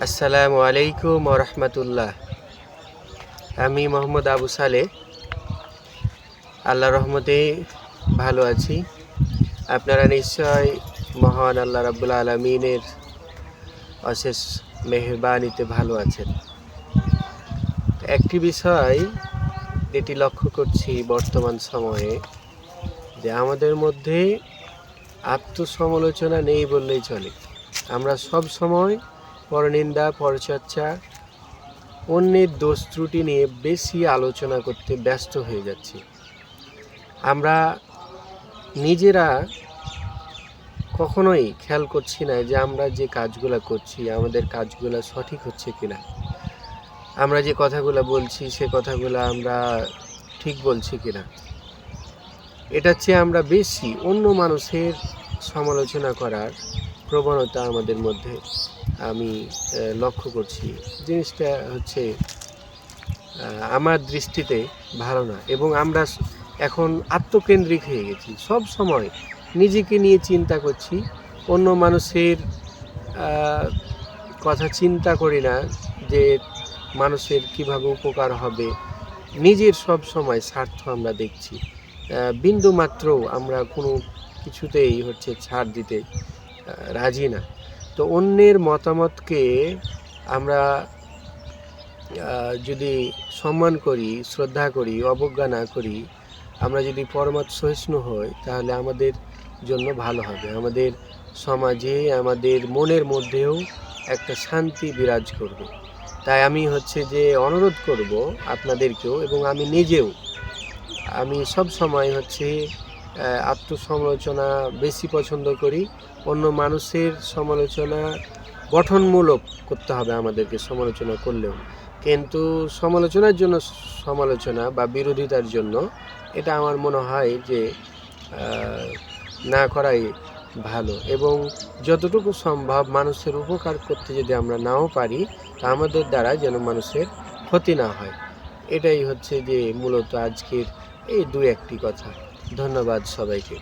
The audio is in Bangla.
আসসালামু আলাইকুম ওয়া রাহমাতুল্লাহ। আমি মোহাম্মদ আবু সালেহ। আল্লাহর রহমতে ভালো আছি। আপনারা নিশ্চয় মহান আল্লাহ রাব্বুল আলামিনের অশেষ মেহেরবানিতে ভালো আছেন। একটি বিষয় যেটি লক্ষ্য করছি বর্তমান সময়ে, যে আমাদের মধ্যে আত্মসমালোচনা নেই বললেই চলে। আমরা সব সময় পরনিন্দা, পরচর্চা, অন্যের দোষ ত্রুটি নিয়ে বেশি আলোচনা করতে ব্যস্ত হয়ে যাচ্ছি। আমরা নিজেরা কখনোই খেয়াল করছি না যে আমরা যে কাজগুলো করছি আমাদের কাজগুলো সঠিক হচ্ছে কিনা, আমরা যে কথাগুলো বলছি সে কথাগুলো আমরা ঠিক বলছি কিনা। এটার চেয়ে আমরা বেশি অন্য মানুষের সমালোচনা করার প্রবণতা আমাদের মধ্যে আমি লক্ষ্য করছি। জিনিসটা হচ্ছে আমার দৃষ্টিতে ভালো না, এবং আমরা এখন আত্মকেন্দ্রিক হয়ে গেছি। সব সময় নিজেকে নিয়ে চিন্তা করছি, অন্য মানুষের কথা চিন্তা করি না যে মানুষের কিভাবে উপকার হবে। নিজের সব সময় স্বার্থ আমরা দেখছি, বিন্দু মাত্র আমরা কোনো কিছুতেই ছাড় দিতে রাজি না। তো অন্যের মতামতকে আমরা যদি সম্মান করি, শ্রদ্ধা করি, অবজ্ঞা না করি, আমরা যদি পরমাৎ সহিষ্ণু হই, তাহলে আমাদের জন্য ভালো হবে। আমাদের সমাজে, আমাদের মনের মধ্যেও একটা শান্তি বিরাজ করবে। তাই আমি যে অনুরোধ করব আপনাদেরকেও, এবং আমি নিজেও, আমি সব সময় আত্মসমালোচনা বেশি পছন্দ করি। অন্য মানুষের সমালোচনা গঠনমূলক করতে হবে আমাদেরকে, সমালোচনা করলেও, কিন্তু সমালোচনার জন্য সমালোচনা বা বিরোধিতার জন্য এটা আমার মনে হয় যে না করাই ভালো। এবং যতটুকু সম্ভব মানুষের উপকার করতে যদি আমরা নাও পারি, তা আমাদের দ্বারা যেন মানুষের ক্ষতি না হয়। এটাই যে মূলত আজকের এই দু একটি কথা। ধন্যবাদ সবাইকে।